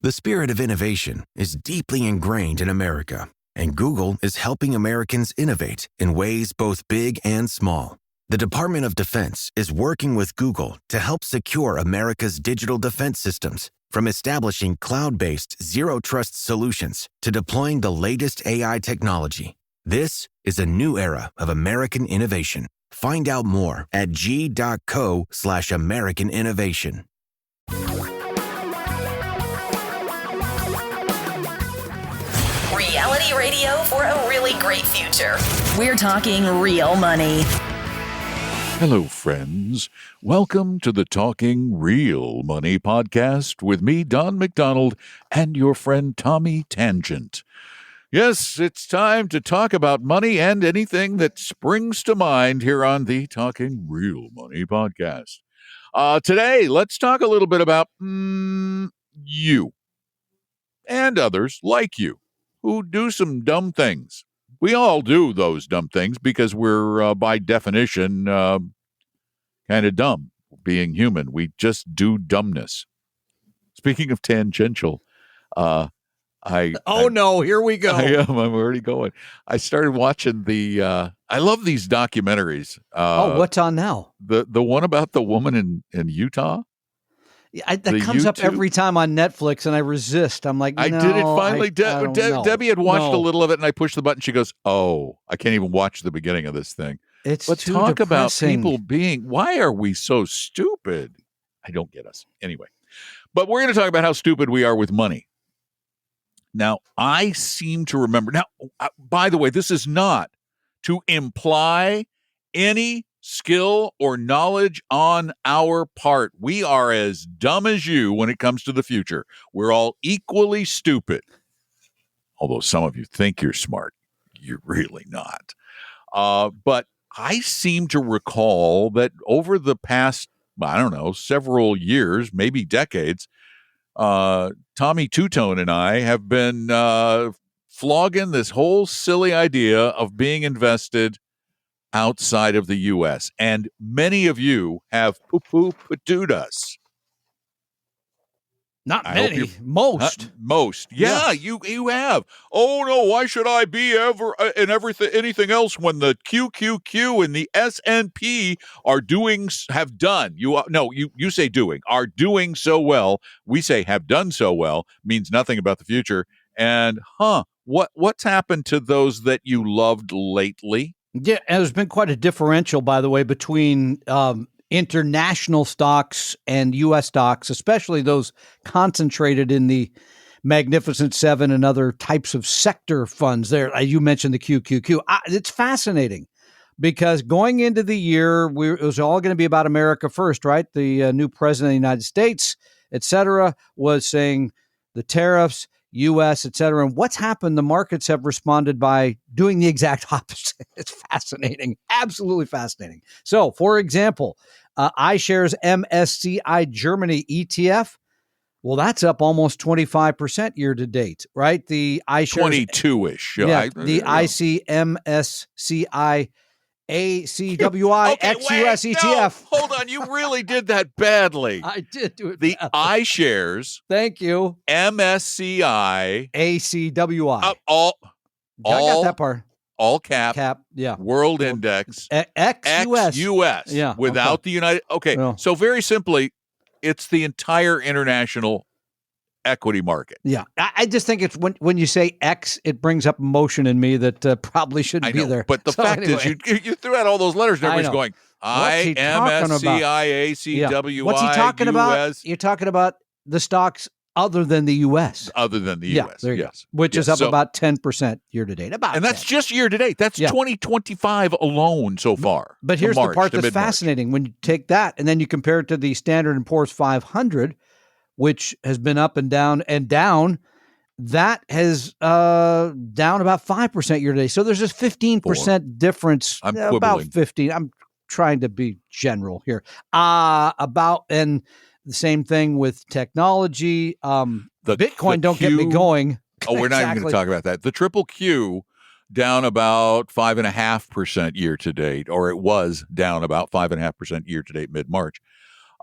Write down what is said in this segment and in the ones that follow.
The spirit of innovation is deeply ingrained in America, and Google is helping Americans innovate in ways both big and small. The Department of Defense is working with Google to help secure America's digital defense systems, from establishing cloud-based zero-trust solutions to deploying the latest AI technology. This is a new era of American innovation. Find out more at g.co/American innovation. Reality radio for a really great future. We're talking real money. Hello, friends. Welcome to the Talking Real Money podcast with me, Don McDonald, and your friend Tommy Tangent. Yes, it's time to talk about money and anything that springs to mind here on the Talking Real Money podcast. Today, let's talk a little bit about you and others like you who do some dumb things. We all do those dumb things because we're, by definition, kind of dumb. Being human, we just do dumbness. Speaking of tangential, no, here we go. I'm already going. I started watching I love these documentaries. What's on now? The one about the woman in Utah. That comes up every time on Netflix, and I resist. I'm like, no, I did it finally. Debbie had watched a little of it, and I pushed the button. She goes, "Oh, I can't even watch the beginning of this thing." Let's talk depressing. About people being. Why are we so stupid? I don't get us anyway. But we're going to talk about how stupid we are with money. Now, I seem to remember. Now, by the way, this is not to imply any skill or knowledge on our part. We are as dumb as you when it comes to the future. We're all equally stupid. Although some of you think you're smart, you're really not. But I seem to recall that over the past, several years, maybe decades, Tommy Two-Tone and I have been flogging this whole silly idea of being invested outside of the U.S. And many of you have poo-poo-poo-dooed us. Not many. Most. Most. Yeah, you have. Oh, no, why should I be ever in anything else when the QQQ and the S&P are have done. You say doing. Are doing so well. We say have done so well. Means nothing about the future. And, what's happened to those that you loved lately? Yeah, and there's been quite a differential, by the way, between international stocks and U.S. stocks, especially those concentrated in the Magnificent Seven and other types of sector funds there. You mentioned the QQQ. It's fascinating because going into the year, it was all going to be about America first, right? The new president of the United States, et cetera, was saying the tariffs, U.S., et cetera. And what's happened? The markets have responded by doing the exact opposite. It's fascinating. Absolutely fascinating. So, for example, iShares MSCI Germany ETF, well, that's up almost 25% year to date, right? The iShares 22-ish. The ICMSCI ACWI XUS ETF. No, hold on, you really did that badly. I did do it. The badly. iShares. Thank you. MSCI ACWI. I got that part. All cap. Yeah. World Index. XUS. Yeah. Without the United. Okay. No. So very simply, it's the entire international equity market. Yeah. I just think it's when you say X, it brings up emotion in me that probably shouldn't be there. But the fact is, you threw out all those letters and everybody's going, IMSCI, ACWI, What's he talking about? US. You're talking about the stocks other than the U.S. Other than the U.S. There you go. Which is up about 10% year to date. And that's just year to date. That's 2025 alone so far. But here's the part that's fascinating. When you take that and then you compare it to the Standard & Poor's 500, which has been up and down, that has down about 5% year to date. So there's this 15% difference. I'm about 15. I'm trying to be general here. And the same thing with technology. Bitcoin, don't get me going. Oh, we're not even going to talk about that. The triple Q down about 5.5% year to date, or it was down about 5.5% year to date mid-March.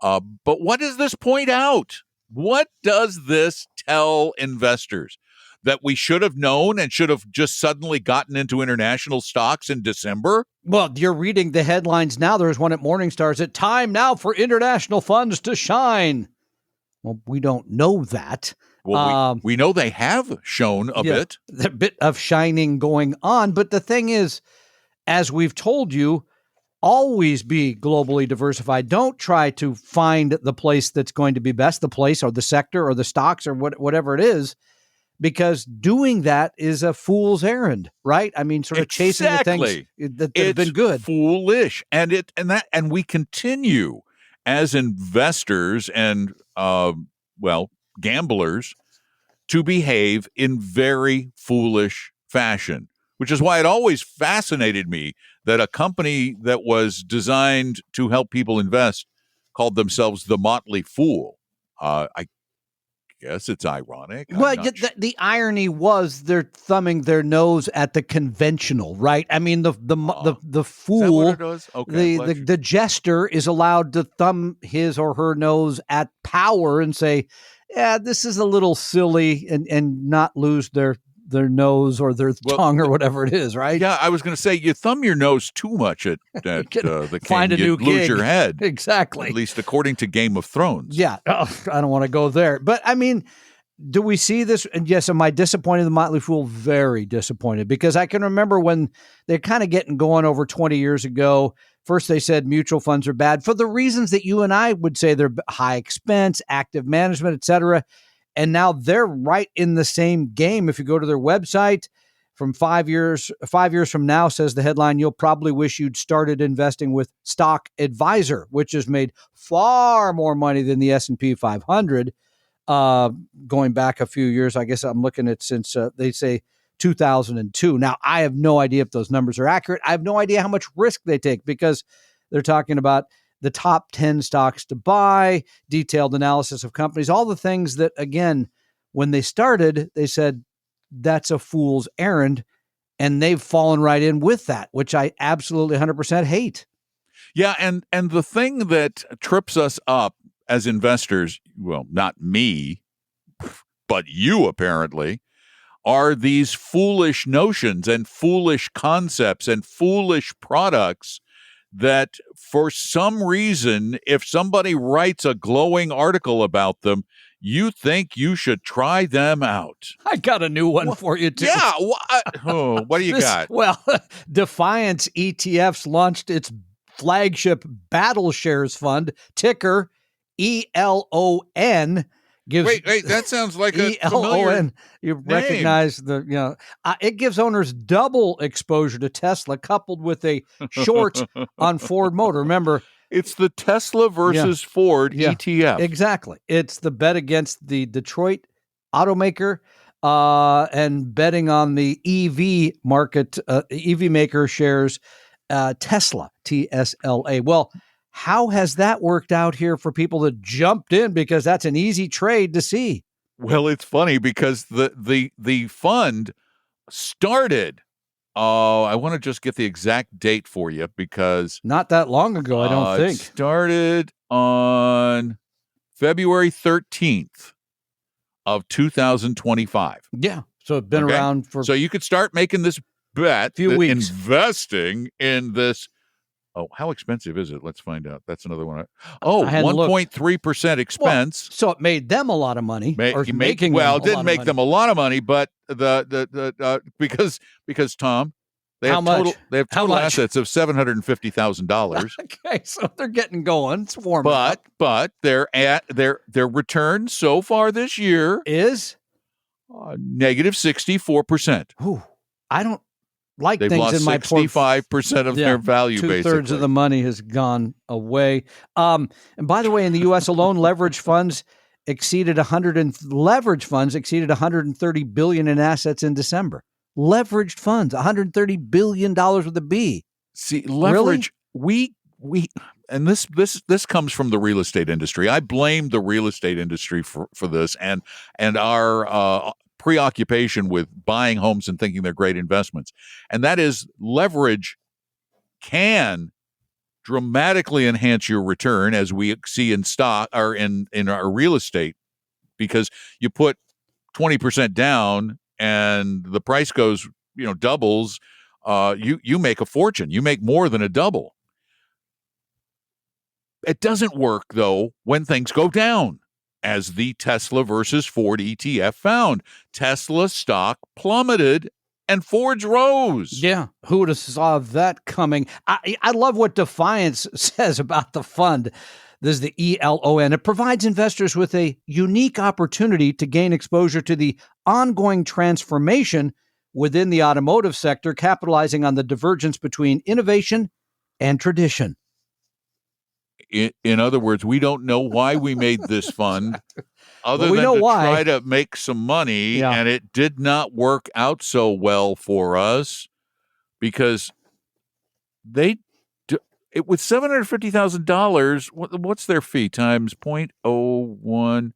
But what does this point out? What does this tell investors? That we should have known and should have just suddenly gotten into international stocks in December? Well, you're reading the headlines now. There's one at Morningstar. Is it time now for international funds to shine? Well, we don't know that. Well, we know they have shown a bit. A bit of shining going on. But the thing is, as we've told you, always be globally diversified. Don't try to find the place that's going to be best, the place or the sector or the stocks or whatever it is, because doing that is a fool's errand, right? I mean, sort of chasing the things that have been good. Foolish. And we continue as investors and gamblers to behave in very foolish fashion, which is why it always fascinated me that a company that was designed to help people invest called themselves the Motley Fool. I guess it's ironic. Well, the irony was they're thumbing their nose at the conventional, right? I mean, the fool, is that what it is? Okay, the jester is allowed to thumb his or her nose at power and say, yeah, this is a little silly, and not lose their nose or their tongue or whatever it is, right? Yeah, I was going to say, you thumb your nose too much at the king, find a new lose gig. your head. Exactly. At least according to Game of Thrones. Yeah. Oh, I don't want to go there. But I mean, do we see this? And yes, am I disappointed in the Motley Fool? Very disappointed, because I can remember when they're kind of getting going over 20 years ago. First, they said mutual funds are bad for the reasons that you and I would say. They're high expense, active management, et cetera. And now they're right in the same game. If you go to their website, from 5 years from now, says the headline, you'll probably wish you'd started investing with Stock Advisor, which has made far more money than the S&P 500. Going back a few years, I guess I'm looking at since they say 2002. Now, I have no idea if those numbers are accurate. I have no idea how much risk they take, because they're talking about the top 10 stocks to buy, detailed analysis of companies, all the things that, again, when they started, they said that's a fool's errand, and they've fallen right in with that, which I absolutely 100% hate. Yeah, and the thing that trips us up as investors, well, not me, but you apparently, are these foolish notions and foolish concepts and foolish products that for some reason, if somebody writes a glowing article about them, you think you should try them out. I got a new one for you, too. Yeah. What do you got? Well, Defiance ETFs launched its flagship Battle Shares Fund, ticker ELON. Wait, that sounds like a familiar You name. recognize it gives owners double exposure to Tesla, coupled with a short on Ford Motor. Remember, it's the Tesla versus Ford ETF. Exactly. It's the bet against the Detroit automaker and betting on the EV market, EV maker shares Tesla, TSLA. Well, how has that worked out here for people that jumped in? Because that's an easy trade to see. Well, it's funny because the fund started. I want to just get the exact date for you, because not that long ago, I don't think. It started on February 13th of 2025. Yeah, so it's been around for. So you could start making this bet, few weeks, investing in this. Oh, how expensive is it? Let's find out. That's another one. 1.3% expense. Well, so it made them a lot of money. It didn't make them a lot of money, but because Tom, they have total assets of $750,000. Okay, so they're getting going. It's warm. But their return so far this year is negative 64%. Ooh, I don't like they've things lost in my 65% of their value. 2/3 of the money has gone away. And by the way, in the U.S. alone, leverage funds exceeded 130 billion in assets in December. Leveraged funds, $130 billion with a B. See, leverage. Really? We and this comes from the real estate industry. I blame the real estate industry for this and our preoccupation with buying homes and thinking they're great investments. And that is, leverage can dramatically enhance your return, as we see in stock or in our real estate because you put 20% down and the price goes, doubles. You make a fortune. You make more than a double. It doesn't work, though, when things go down, as the Tesla versus Ford ETF found. Tesla stock plummeted and Ford's rose. Yeah, who would have saw that coming? I love what Defiance says about the fund. This is the ELON. It provides investors with a unique opportunity to gain exposure to the ongoing transformation within the automotive sector, capitalizing on the divergence between innovation and tradition. In other words, we don't know why we made this fund other we than know to why. try to make some money, and it did not work out so well for us because it with $750,000. What's their fee times 0.01?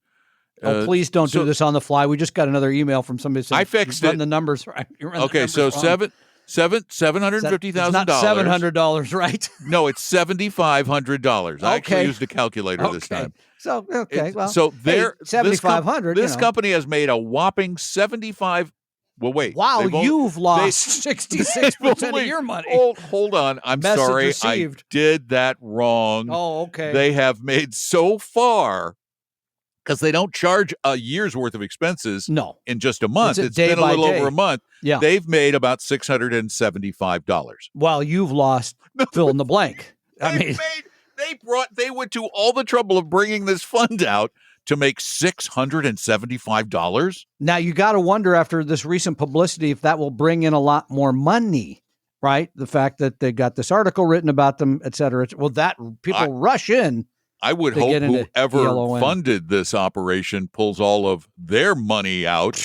Please don't do this on the fly. We just got another email from somebody saying I fixed run it. the numbers right. Okay, so $750,000. Not $700, right? No, it's $7,500. I actually used a calculator this time. So $7,500. This company company has made a whopping 75. Well, wait. Wow, you've lost 66% of your money. Hold on. I'm Message sorry. received. I did that wrong. Oh, okay. They have made so far, because they don't charge a year's worth of expenses in just a month. It's been a little over a month. Yeah. They've made about $675. Well, you've lost fill in the blank. They went to all the trouble of bringing this fund out to make $675. Now you got to wonder after this recent publicity if that will bring in a lot more money, right? The fact that they got this article written about them, et cetera. Well, that people rush in. I would hope whoever funded this operation pulls all of their money out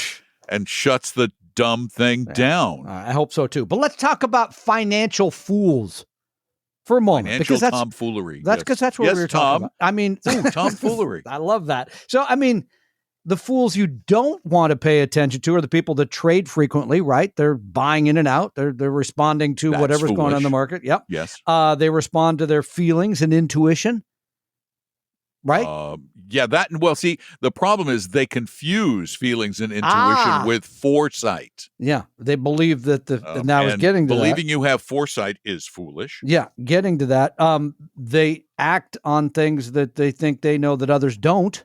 and shuts the dumb thing down. I hope so too. But let's talk about financial fools for a moment. Financial tomfoolery. That's because that's what we were talking about. I mean, tomfoolery. I love that. So, I mean, the fools you don't want to pay attention to are the people that trade frequently, right? They're buying in and out. They're responding to whatever's going on in the market. Yep. Yes. They respond to their feelings and intuition. Right? See, the problem is they confuse feelings and intuition with foresight. Yeah. They believe that and I was getting to believing you have foresight is foolish. Yeah. Getting to that. They act on things that they think they know that others don't.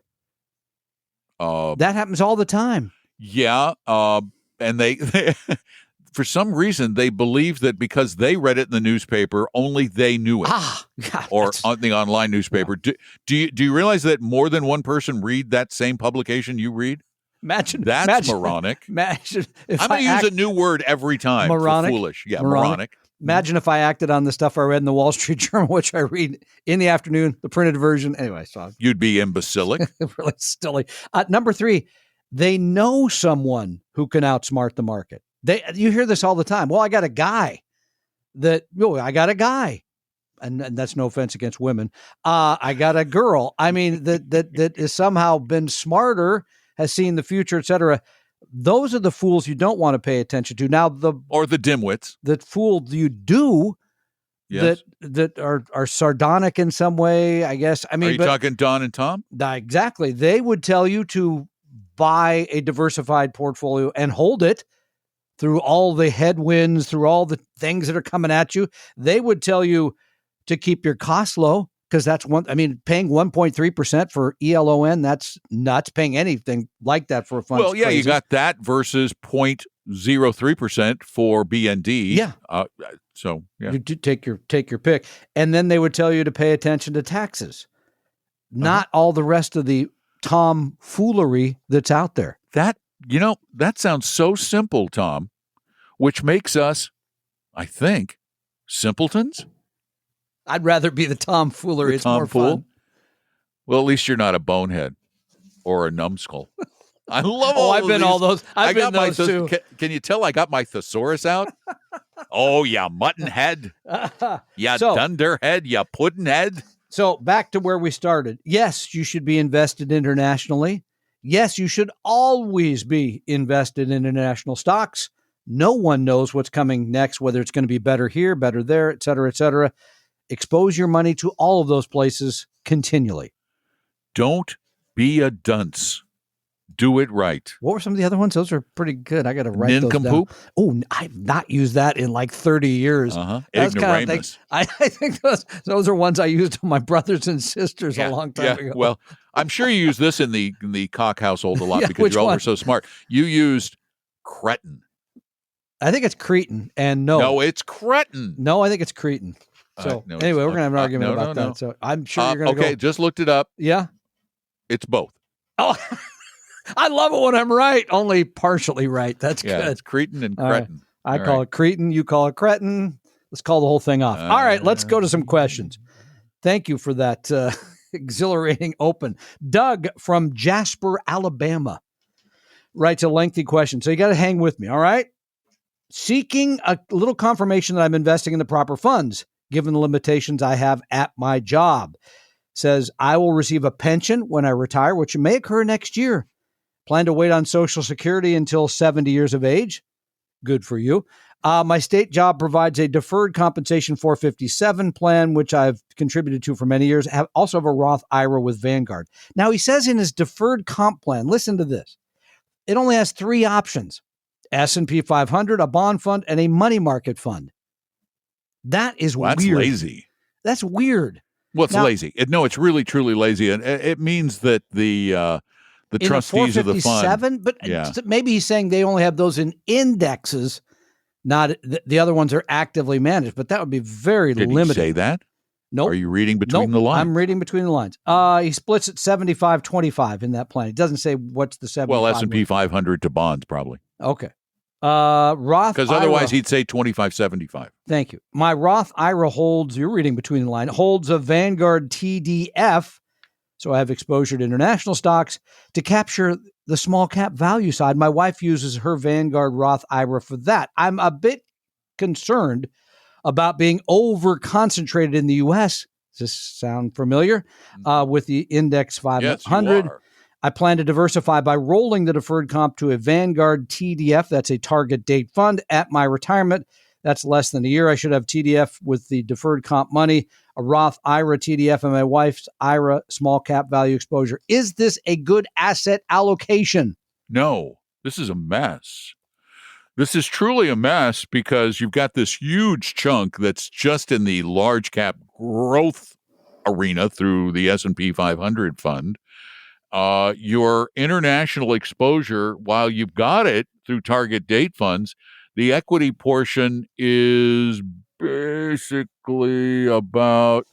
That happens all the time. Yeah. And they for some reason, they believe that because they read it in the newspaper, only they knew it. Or on the online newspaper. Yeah. Do you realize that more than one person read that same publication you read? That's moronic. Imagine if I'm going to use a new word every time. Moronic. For foolish. Yeah, moronic. Imagine if I acted on the stuff I read in the Wall Street Journal, which I read in the afternoon, the printed version. Anyway, so you'd be imbecilic. Really silly. Number 3, they know someone who can outsmart the market. You hear this all the time. Well, I got a guy. And that's no offense against women. I got a girl. I mean, that is somehow been smarter, has seen the future, et cetera. Those are the fools you don't want to pay attention to. Now, or the dimwits. The fool you do that are sardonic in some way, I guess. I mean, are you talking Don and Tom? Exactly. They would tell you to buy a diversified portfolio and hold it through all the headwinds, through all the things that are coming at you. They would tell you to keep your costs low because that's paying 1.3% for ELON, that's nuts. Paying anything like that for a fund. Well, yeah, crazy. You got that versus 0.03% for BND. Yeah. So yeah. You take your pick. And then they would tell you to pay attention to taxes, not all the rest of the tomfoolery that's out there. That sounds so simple, Tom, which makes us, I think, simpletons. I'd rather be the tomfoolery. It's more fun. Well, at least you're not a bonehead or a numbskull. I love all I've been these. all those. I've been those too. Can you tell I got my thesaurus out? Oh, yeah, mutton head. Dunderhead, you pudding head. So back to where we started. Yes, you should be invested internationally. Yes, you should always be invested in international stocks. No one knows what's coming next, whether it's going to be better here, better there, et cetera, et cetera. Expose your money to all of those places continually. Don't be a dunce. Do it right. What were some of the other ones? Those are pretty good. I got to write those down. Nincompoop? Oh, I've not used that in like 30 years. That's kind of thing. I think those are ones I used on my brothers and sisters a long time ago. Well, I'm sure you use this in the Koch household a lot because you all were so smart. You used cretin. I think it's cretin, and no, it's cretin. No, I think it's cretin. So anyway, we're gonna have an argument about that. So I'm sure you're gonna okay, just looked it up. Yeah, it's both. Oh, I love it when I'm right, only partially right. That's good. It's cretin and cretin. Right. I call it cretin. You call it cretin. Let's call the whole thing off. All right, let's go to some questions. Thank you for that exhilarating open. Doug from Jasper, Alabama, writes a lengthy question. So you got to hang with me. All right. Seeking a little confirmation that I'm investing in the proper funds, given the limitations I have at my job. Says, I will receive a pension when I retire, which may occur next year. Plan to wait on Social Security until 70 years of age. Good for you. My state job provides a deferred compensation 457 plan, which I've contributed to for many years. I also have a Roth IRA with Vanguard. Now, he says in his deferred comp plan, listen to this. It only has 3 options. S&P 500, a bond fund, and a money market fund. That is weird. That's lazy. That's weird. Well, it's lazy. No, it's really, truly lazy. And it means that the trustees of the fund. But maybe he's saying they only have those in indexes, not the other ones are actively managed. But that would be very limited. Did he say that? Nope. Are you reading between the lines? I'm reading between the lines. He splits it 75-25 in that plan. It doesn't say what's the 75. Well, S&P 500 to bonds, probably. Okay. Roth because otherwise he'd say 25-75. Thank you. My Roth IRA holds, you're reading between the lines, holds a Vanguard TDF, so I have exposure to international stocks to capture the small cap value side. My wife uses her Vanguard Roth IRA for that. I'm a bit concerned about being over concentrated in the U.S. Does this sound familiar? With the Index 500. Yes, you are. I plan to diversify by rolling the deferred comp to a Vanguard TDF. That's a target date fund at my retirement. That's less than a year. I should have TDF with the deferred comp money, a Roth IRA TDF, and my wife's IRA small cap value exposure. Is this a good asset allocation? No, this is a mess. This is truly a mess because you've got this huge chunk that's just in the large cap growth arena through the S&P 500 fund. Your international exposure, while you've got it through target date funds, the equity portion is basically about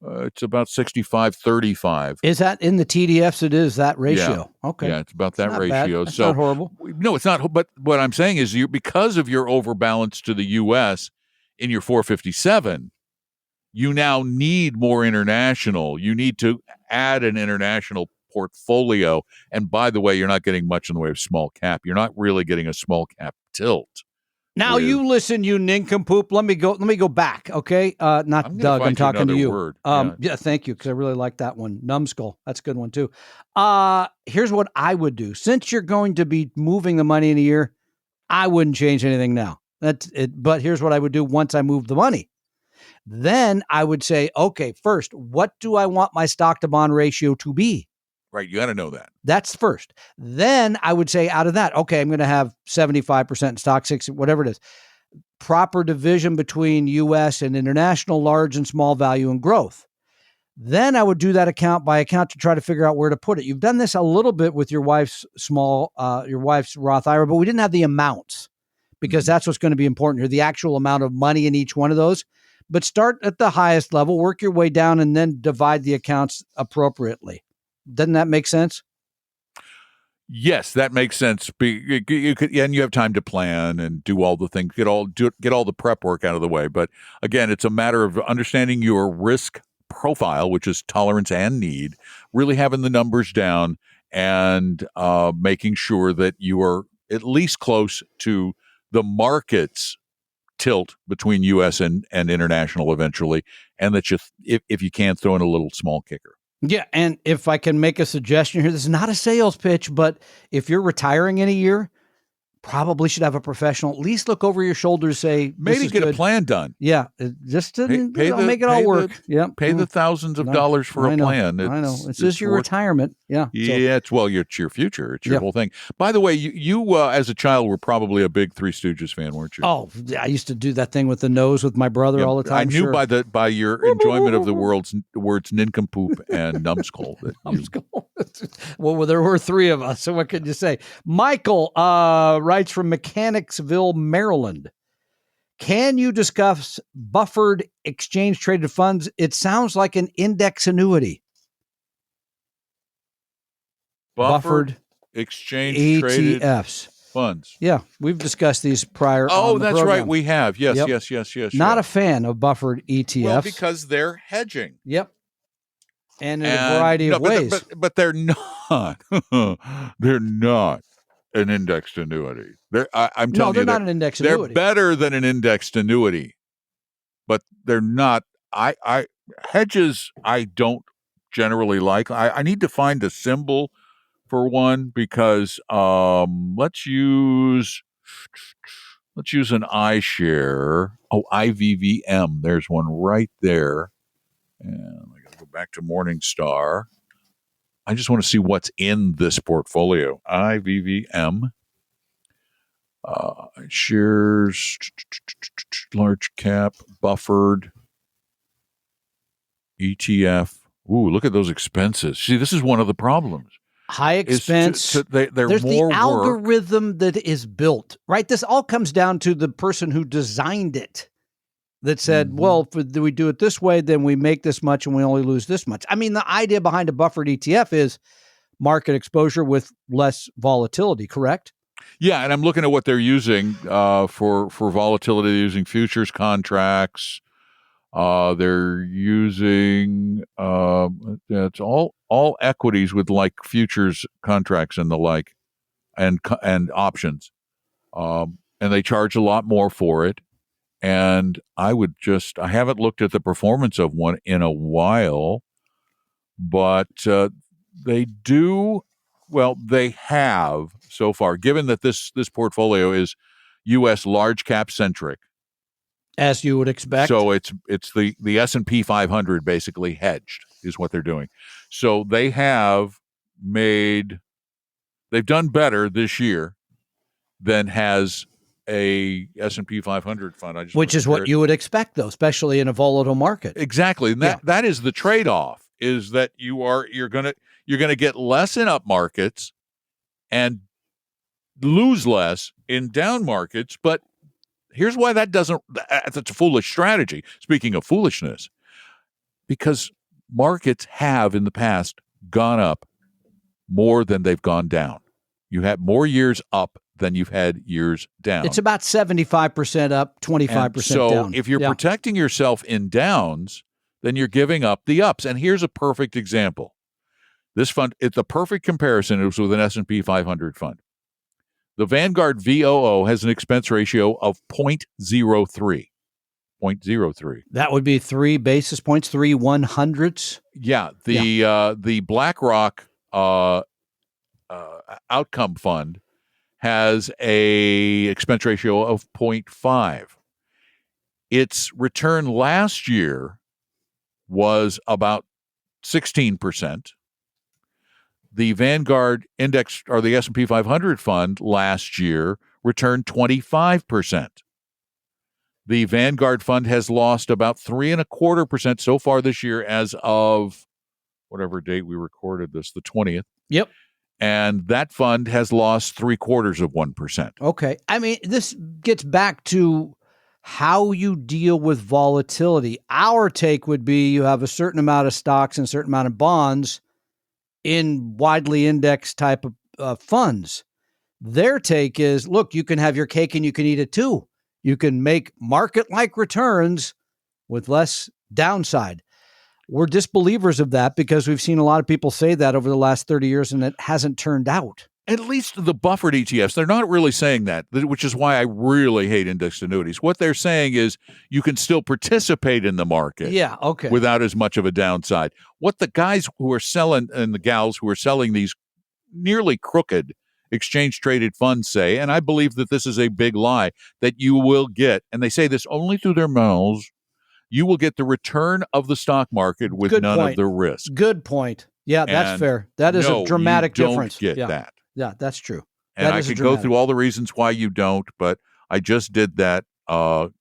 it's about 65-35. Is that in the TDFs? It is that ratio. Yeah. Okay. Yeah, it's about that ratio. That's not horrible. No, it's not. But what I'm saying is because of your overbalance to the U.S. in your 457, you now need more international. You need to add an international portfolio. And by the way, you're not getting much in the way of small cap. You're not really getting a small cap tilt. Now you listen, you nincompoop. Let me go back, okay? Not Doug. I'm talking to you. Word. Yeah, thank you, because I really like that one. Numbskull. That's a good one too. Here's what I would do. Since you're going to be moving the money in a year, I wouldn't change anything now. That's it. But here's what I would do once I move the money. Then I would say, okay, first, what do I want my stock to bond ratio to be? Right. You got to know that. That's first. Then I would say out of that, okay, I'm going to have 75% in stock, 60, whatever it is. Proper division between U.S. and international, large and small value and growth. Then I would do that account by account to try to figure out where to put it. You've done this a little bit with your wife's Roth IRA, but we didn't have the amounts because that's what's going to be important here, the actual amount of money in each one of those. But start at the highest level, work your way down, and then divide the accounts appropriately. Doesn't that make sense? Yes, that makes sense. You could, and you have time to plan and do all the things, get all the prep work out of the way. But again, it's a matter of understanding your risk profile, which is tolerance and need, really having the numbers down and making sure that you are at least close to the market's tilt between U.S. and international eventually, and that you, if you can, throw in a little small kicker. Yeah, and if I can make a suggestion here, this is not a sales pitch, but if you're retiring in a year, probably should have a professional at least look over your shoulder, say, maybe get a plan done. Yeah, just to make it all work. Pay the thousands of dollars for a plan. I know. It's just your retirement. Yeah. Yeah, it's your future. It's your whole thing. By the way, you as a child were probably a big Three Stooges fan, weren't you? Oh, I used to do that thing with the nose with my brother all the time. I knew by your enjoyment of the words nincompoop and numbskull. Well, there were three of us, so what could you say? Michael writes from Mechanicsville, Maryland. Can you discuss buffered exchange-traded funds? It sounds like an index annuity. Buffered exchange-traded ETFs. Funds. Yeah, we've discussed these prior. Oh, that's program. Right. We have. Yes. Not a fan of buffered ETFs. Well, because they're hedging. Yep. And in a variety of ways. But they're not. They're not an indexed annuity. I'm telling you, they're not an indexed annuity. They're better than an indexed annuity, but they're not. Hedges I don't generally like. I need to find a symbol for one because let's use an iShare. Oh, IVVM. There's one right there. And I got to go back to Morningstar. I just want to see what's in this portfolio. IVVM. Shares, large cap, buffered, ETF. Ooh, look at those expenses. See, this is one of the problems. High expense. There's more the algorithm that is built, right? This all comes down to the person who designed it that said, well, if we do it this way, then we make this much and we only lose this much. I mean, the idea behind a buffered ETF is market exposure with less volatility, correct? Yeah, and I'm looking at what they're using for volatility. They're using futures contracts. They're using it's all equities with like futures contracts and the like, and options, and they charge a lot more for it. And I haven't looked at the performance of one in a while, but they do. Well, they have so far, given that this portfolio is U.S. large cap centric, as you would expect. So it's the S&P 500 basically hedged is what they're doing. So they've done better this year than has a S&P 500 fund. Which is what you would expect, though, especially in a volatile market. Exactly, and that is the trade-off: is that you're gonna get less in up markets and lose less in down markets. But here's why that's a foolish strategy. Speaking of foolishness, because markets have in the past gone up more than they've gone down. You had more years up than you've had years down. It's about 75% up, 25% down. So if you're protecting yourself in downs, then you're giving up the ups. And here's a perfect example. This fund, it's a perfect comparison. It was with an S&P 500 fund. The Vanguard VOO has an expense ratio of 0.03. 0.03. That would be 3 basis points, 3 100ths. Yeah. The BlackRock Outcome Fund has a expense ratio of 0.5. Its return last year was about 16%. The Vanguard Index or the S&P 500 fund last year returned 25%. The Vanguard fund has lost about 3.25% so far this year as of whatever date we recorded this, the 20th. Yep. And that fund has lost 0.75%. Okay. I mean, this gets back to how you deal with volatility. Our take would be you have a certain amount of stocks and a certain amount of bonds in widely indexed type of funds. Their take is, look, you can have your cake and you can eat it too. You can make market-like returns with less downside. We're disbelievers of that because we've seen a lot of people say that over the last 30 years and it hasn't turned out. At least the buffered ETFs, they're not really saying that, which is why I really hate indexed annuities. What they're saying is you can still participate in the market without as much of a downside. What the guys who are selling and the gals who are selling these nearly crooked exchange traded funds say, and I believe that this is a big lie, that you will get, and they say this only through their mouths, you will get the return of the stock market with Good none point. of the risk. Good point. Yeah, that's And fair. That is no, a dramatic you don't difference. get yeah. that. Yeah, that's true. And That I is could go dramatic. through all the reasons why you don't, but I just did that on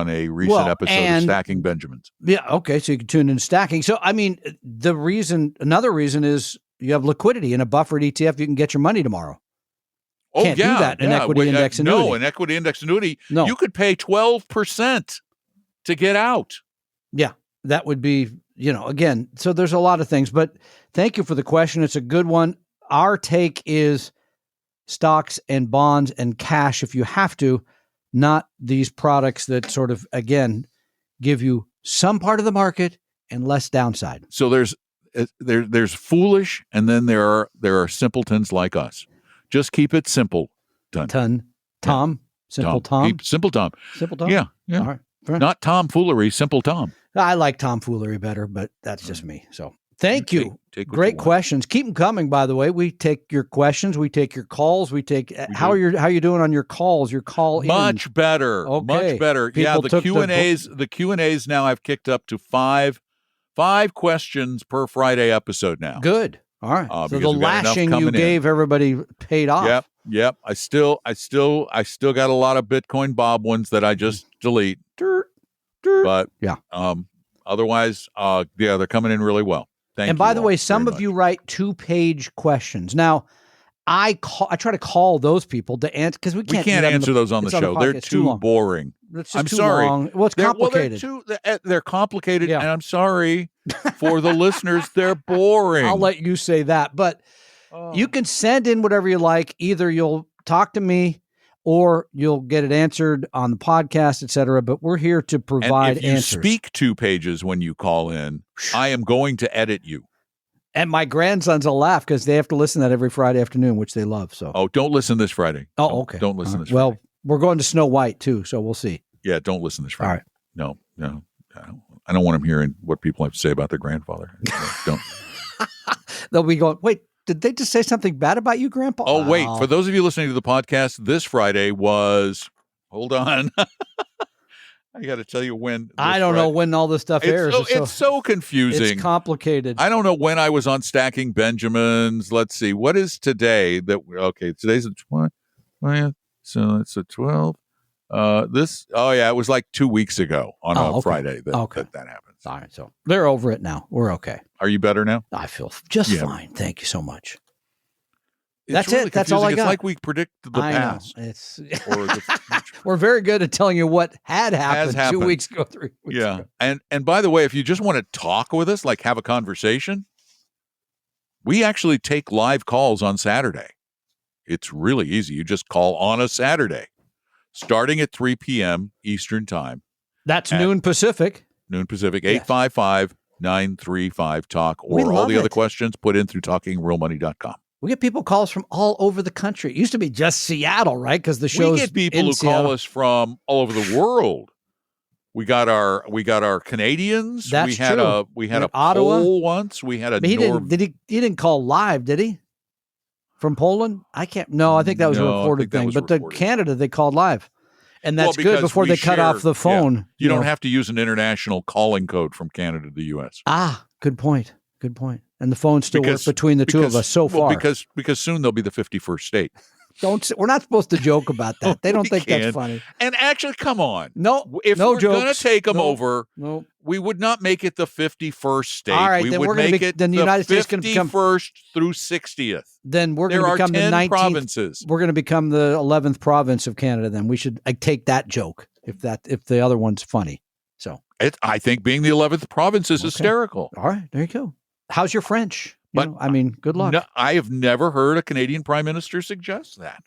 a recent episode of Stacking Benjamins. Yeah, okay, so you can tune in stacking. So, I mean, another reason is you have liquidity in a buffered ETF. You can get your money tomorrow. Can't do that in equity index annuity. No, in equity index annuity, No. you could pay 12% to get out. Yeah, that would be, again, so there's a lot of things, but thank you for the question. It's a good one. Our take is stocks and bonds and cash if you have to, not these products that sort of, again, give you some part of the market and less downside. So there's foolish, and then there are simpletons like us. Just keep it simple. Tom. Simple Tom. Keep simple Tom. Simple Tom. Yeah. All right. Fair enough. Not tomfoolery, simple Tom. I like tomfoolery better, but that's just me. So thank you. Take what Great you want. questions. Keep them coming, by the way. We take your questions. We take your calls. How are you doing on your calls? Your call Much better. Okay. Much better. People The took the Q&As now I've kicked up to five questions per Friday episode now. Good. All right. So because the we've got enough lashing you coming in. gave everybody paid off. Yep. I still got a lot of Bitcoin Bob ones that I just delete. But yeah. Otherwise, they're coming in really well. Thank you. And by the all way, very some of much. you write 2-page questions. Now, I try to call those people to answer because we can't answer those on the it's show. They're too long. boring. It's just I'm too sorry. long. Well, it's complicated. They're complicated, Yeah. and I'm sorry for the listeners. They're boring. I'll let you say that, but you can send in whatever you like. Either you'll talk to me or you'll get it answered on the podcast, et cetera. But we're here to provide and if you answers. speak 2 pages when you call in, I am going to edit you. And my grandsons will laugh because they have to listen to that every Friday afternoon, which they love. So, don't listen this Friday. okay. Don't listen this Well, Friday. we're going to Snow White too, so we'll see. Yeah, don't listen this Friday. All right. No. I don't want them hearing what people have to say about their grandfather. Don't. They'll be going, wait, did they just say something bad about you, Grandpa? Oh, wait. For those of you listening to the podcast, this Friday was, hold on. I got to tell you when. I don't know when all this stuff airs. It's so confusing. It's complicated. I don't know when I was on Stacking Benjamins. Let's see. What is today? Today's the 20th. So it's the 12th. It was like 2 weeks ago on a Friday that happens. All right. So they're over it now. We're okay. Are you better now? I feel just fine. Thank you so much. It's That's really it. That's all confusing. I got. It's like we predicted the past. Know. It's Or the future. We're very good at telling you what had happened 2 weeks ago, 3 weeks ago. And by the way, if you just want to talk with us, like have a conversation, we actually take live calls on Saturday. It's really easy. You just call on a Saturday, starting at 3 p.m. Eastern Time. That's noon Pacific. Noon Pacific, 855-935-TALK, We or all love the other it. questions put in through talkingrealmoney.com. We get people calls from all over the country. It used to be just Seattle, right? Because the show's We get people in who Seattle. call us from all over the world. We got our Canadians. That's we had true. we had a Ottawa. poll once. We had a But he didn't call live, did he? From Poland? I can't. No, I think that was a No, I recorded think that thing. was But the recorded. Canada, they called live, and that's Well, good because before we they cut off the phone. You don't have to use an international calling code from Canada to the U.S. Good point. Good point. And the phone still works between the two of us so far. Because soon they'll be the 51st state. We're not supposed to joke about that. They don't We think that's can. funny. And actually, come on. No, If no we're going to jokes. take them No, over, no. we would not make it the 51st state. All right, we then would we're gonna make be- it then the the United States gonna become- 51st through 60th. Then we're going There to are become 10 the 19th provinces. We're going to become the 11th province of Canada. Then we should take that joke if the other one's funny. So I think being the 11th province is hysterical. all right, there you go. How's your French? But good luck. No, I have never heard a Canadian prime minister suggest that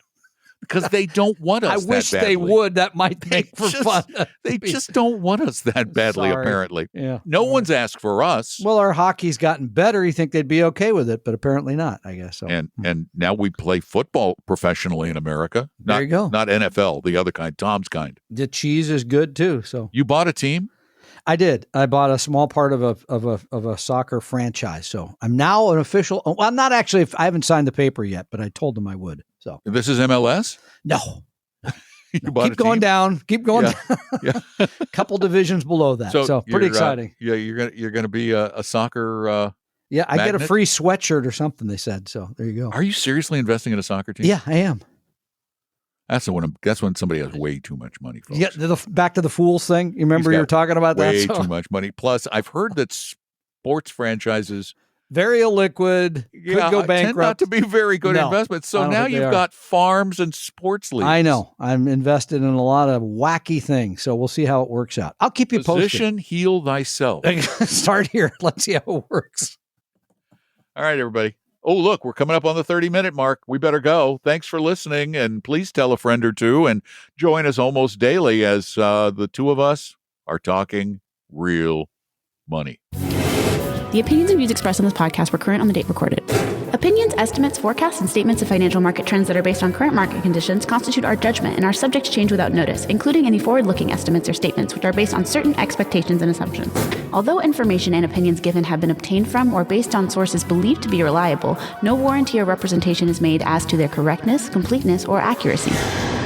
because they don't want us. I wish that they badly. would. That might make for fun. They just don't want us that badly. Sorry. Apparently, Yeah. no one's asked for us. Well, our hockey's gotten better. You think they'd be okay with it, but apparently not. I guess so. And now we play football professionally in America. There you go. Not NFL, the other kind, Tom's kind. The cheese is good too. So You bought a team? I did. I bought a small part of a soccer franchise. So I'm now an official. Well, I'm not actually. I haven't signed the paper yet, but I told them I would. So This is MLS? no. You bought Keep going down. Keep going down. Yeah. Couple divisions below that. So pretty exciting. You're gonna be a soccer. Yeah, I get a magnet? free sweatshirt or something. They said. So there you go. Are you seriously investing in a soccer team? Yeah, I am. That's when somebody has way too much money, folks. Yeah, back to the Fools thing. You remember you were talking about that? Way too much money. Plus, I've heard that sports franchises very illiquid, could go bankrupt. Tend not to be very good investments. So now you've got farms and sports leagues. I know. I'm invested in a lot of wacky things. So we'll see how it works out. I'll keep you posted. Position, heal thyself. Start here. Let's see how it works. All right, everybody. Oh, look, we're coming up on the 30-minute mark. We better go. Thanks for listening, and please tell a friend or two and join us almost daily as the two of us are talking real money. The opinions and views expressed on this podcast were current on the date recorded. Opinions, estimates, forecasts, and statements of financial market trends that are based on current market conditions constitute our judgment and are subject to change without notice, including any forward-looking estimates or statements which are based on certain expectations and assumptions. Although information and opinions given have been obtained from or based on sources believed to be reliable, no warranty or representation is made as to their correctness, completeness, or accuracy.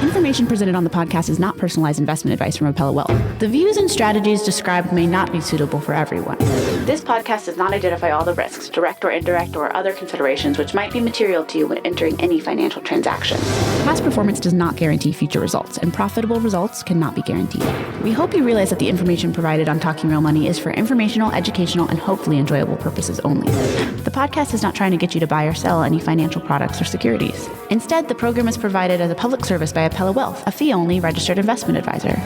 Information presented on the podcast is not personalized investment advice from Appella Wealth. The views and strategies described may not be suitable for everyone. This podcast does not identify all the risks, direct or indirect, or other considerations which might be material to you when entering any financial transaction. Past performance does not guarantee future results, and profitable results cannot be guaranteed. We hope you realize that the information provided on Talking Real Money is for informational, educational, and hopefully enjoyable purposes only. The podcast is not trying to get you to buy or sell any financial products or securities. Instead, the program is provided as a public service by Appella Wealth, a fee-only registered investment advisor.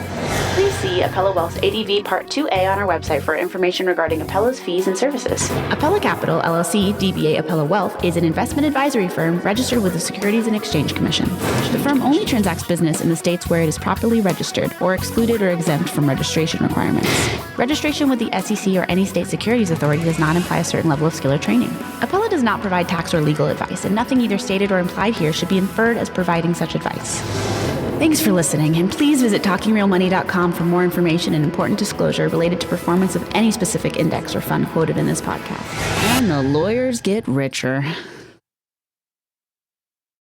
Please see Appella Wealth's ADV Part 2A on our website for information regarding Appella's fees and services. Appella Capital, LLC, DBA Appella Wealth, is an investment advisory firm registered with the Securities and Exchange Commission. The firm only transacts business in the states where it is properly registered or excluded or exempt from registration requirements. Registration with the SEC or any state securities authority does not imply a certain level of skill or training. Appella does not provide tax or legal advice, and nothing either stated or implied here should be inferred as providing such advice. Thanks for listening, and please visit TalkingRealMoney.com for more information and important disclosure related to performance of any specific index or fund quoted in this podcast. And the lawyers get richer.